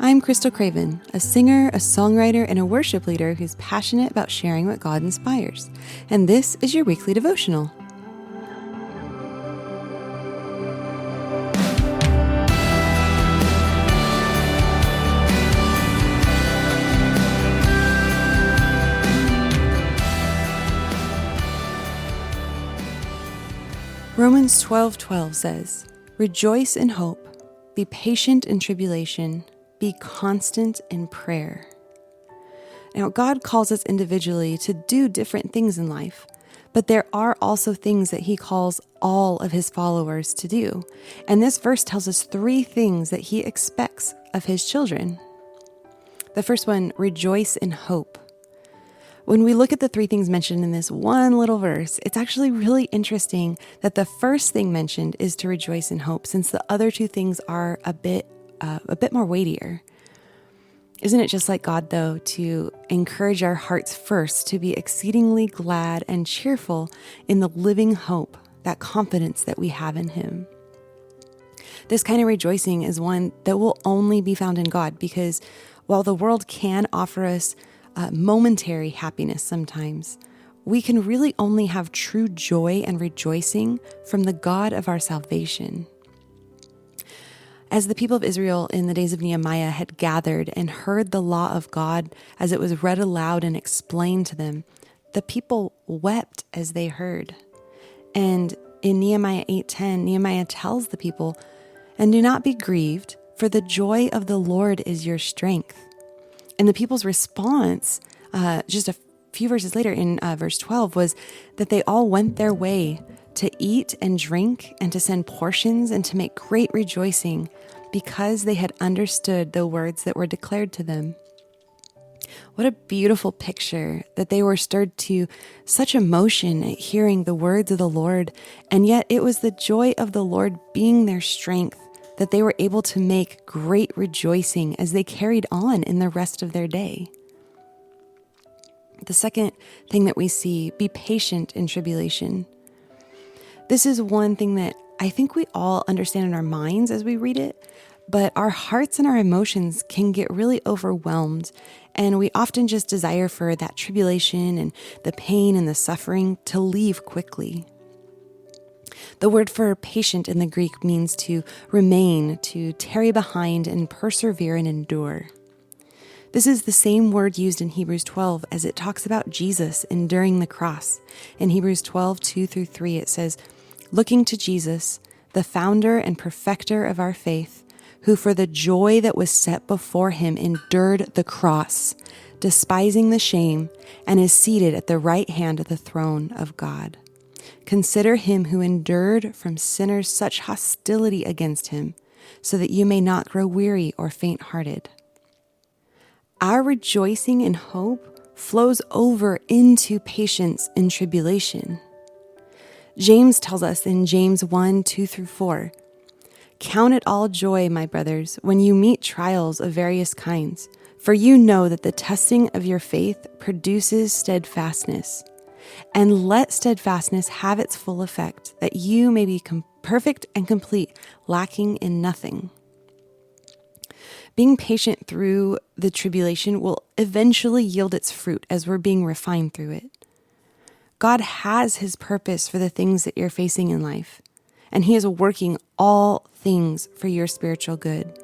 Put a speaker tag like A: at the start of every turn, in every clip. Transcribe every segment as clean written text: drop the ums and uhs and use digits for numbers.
A: I'm Crystal Craven, a singer, a songwriter, and a worship leader who's passionate about sharing what God inspires. And this is your weekly devotional. Romans 12:12 says, "Rejoice in hope, be patient in tribulation, be constant in prayer." Now, God calls us individually to do different things in life, but there are also things that He calls all of His followers to do. And this verse tells us three things that He expects of His children. The first one, rejoice in hope. When we look at the three things mentioned in this one little verse, it's actually really interesting that the first thing mentioned is to rejoice in hope, since the other two things are a bit more weightier. Isn't it just like God, though, to encourage our hearts first to be exceedingly glad and cheerful in the living hope, that confidence that we have in Him? This kind of rejoicing is one that will only be found in God, because while the world can offer us momentary happiness sometimes, we can really only have true joy and rejoicing from the God of our salvation. As the people of Israel in the days of Nehemiah had gathered and heard the law of God as it was read aloud and explained to them, the people wept as they heard. And in Nehemiah 8:10, Nehemiah tells the people, "And do not be grieved, for the joy of the Lord is your strength." And the people's response, just a few verses later in verse 12, was that they all went their way to eat and drink and to send portions and to make great rejoicing because they had understood the words that were declared to them. What a beautiful picture that they were stirred to such emotion at hearing the words of the Lord, and yet it was the joy of the Lord being their strength that they were able to make great rejoicing as they carried on in the rest of their day. The second thing that we see, be patient in tribulation. This is one thing that I think we all understand in our minds as we read it, but our hearts and our emotions can get really overwhelmed, and we often just desire for that tribulation and the pain and the suffering to leave quickly. The word for patient in the Greek means to remain, to tarry behind and persevere and endure. This is the same word used in Hebrews 12 as it talks about Jesus enduring the cross. In Hebrews 12:2-3, it says, "Looking to Jesus, the founder and perfecter of our faith, who for the joy that was set before Him endured the cross, despising the shame, and is seated at the right hand of the throne of God. Consider Him who endured from sinners such hostility against Him, so that you may not grow weary or faint-hearted." Our rejoicing in hope flows over into patience in tribulation. James tells us in James 1:2-4, "Count it all joy, my brothers, when you meet trials of various kinds, for you know that the testing of your faith produces steadfastness. And let steadfastness have its full effect, that you may be perfect and complete, lacking in nothing." Being patient through the tribulation will eventually yield its fruit as we're being refined through it. God has His purpose for the things that you're facing in life, and He is working all things for your spiritual good.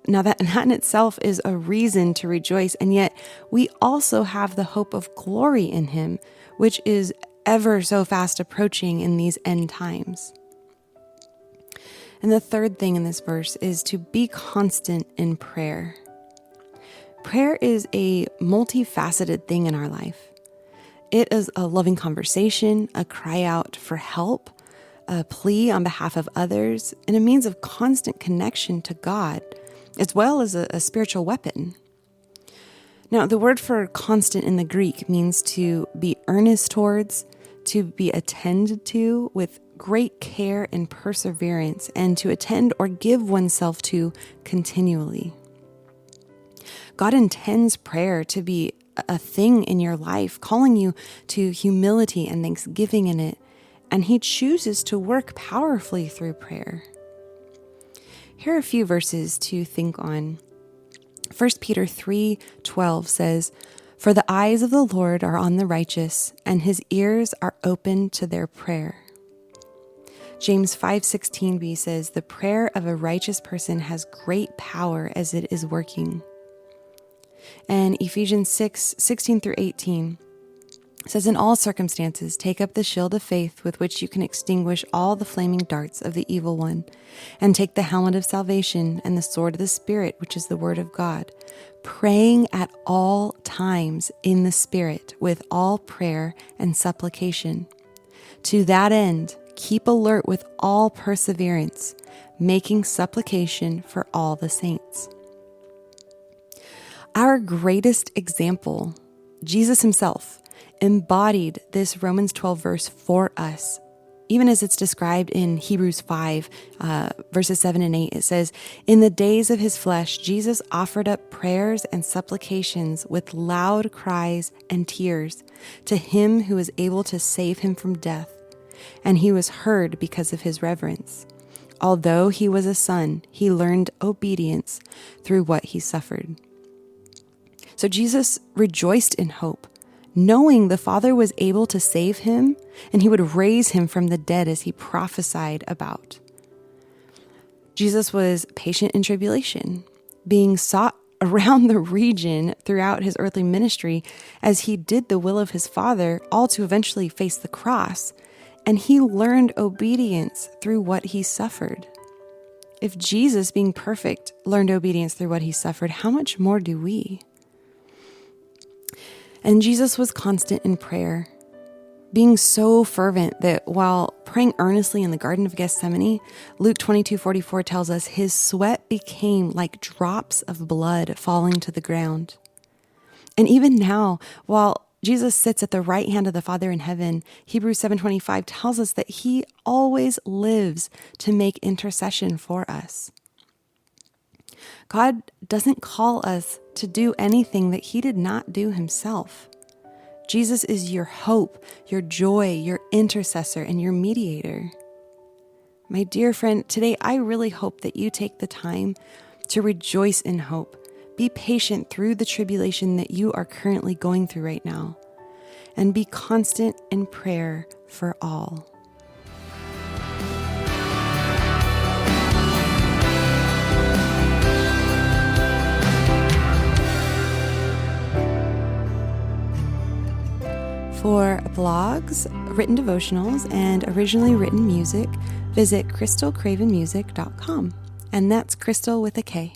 A: Now that in itself is a reason to rejoice, and yet we also have the hope of glory in Him, which is ever so fast approaching in these end times. And the third thing in this verse is to be constant in prayer. Prayer is a multifaceted thing in our life. It is a loving conversation, a cry out for help, a plea on behalf of others, and a means of constant connection to God, as well as a spiritual weapon. Now, the word for constant in the Greek means to be earnest towards, to be attended to with great care and perseverance, and to attend or give oneself to continually. God intends prayer to be a thing in your life, calling you to humility and thanksgiving in it, and He chooses to work powerfully through prayer. Here are a few verses to think on. 1 Peter 3:12 says, "For the eyes of the Lord are on the righteous, and his ears are open to their prayer." James 5:16b says, "The prayer of a righteous person has great power as it is working." And Ephesians 6:16-18 says, "In all circumstances, take up the shield of faith with which you can extinguish all the flaming darts of the evil one, and take the helmet of salvation and the sword of the Spirit, which is the word of God, praying at all times in the Spirit with all prayer and supplication. To that end, keep alert with all perseverance, making supplication for all the saints." Our greatest example, Jesus himself, embodied this Romans 12 verse for us. Even as it's described in Hebrews 5, verses 7 and 8, it says, "In the days of his flesh, Jesus offered up prayers and supplications with loud cries and tears to him who is able to save him from death. And he was heard because of his reverence. Although he was a son, he learned obedience through what he suffered." So Jesus rejoiced in hope, knowing the Father was able to save him and he would raise him from the dead as he prophesied about. Jesus was patient in tribulation, being sought around the region throughout his earthly ministry as he did the will of his Father, all to eventually face the cross, and he learned obedience through what he suffered. If Jesus, being perfect, learned obedience through what he suffered, how much more do we? And Jesus was constant in prayer, being so fervent that while praying earnestly in the Garden of Gethsemane, Luke 22:44 tells us his sweat became like drops of blood falling to the ground. And even now, while Jesus sits at the right hand of the Father in heaven, Hebrews 7:25 tells us that he always lives to make intercession for us. God doesn't call us to do anything that he did not do himself. Jesus is your hope, your joy, your intercessor, and your mediator. My dear friend, today I really hope that you take the time to rejoice in hope. Be patient through the tribulation that you are currently going through right now, and be constant in prayer for all. For blogs, written devotionals, and originally written music, visit crystalcravenmusic.com. And that's Crystal with a K.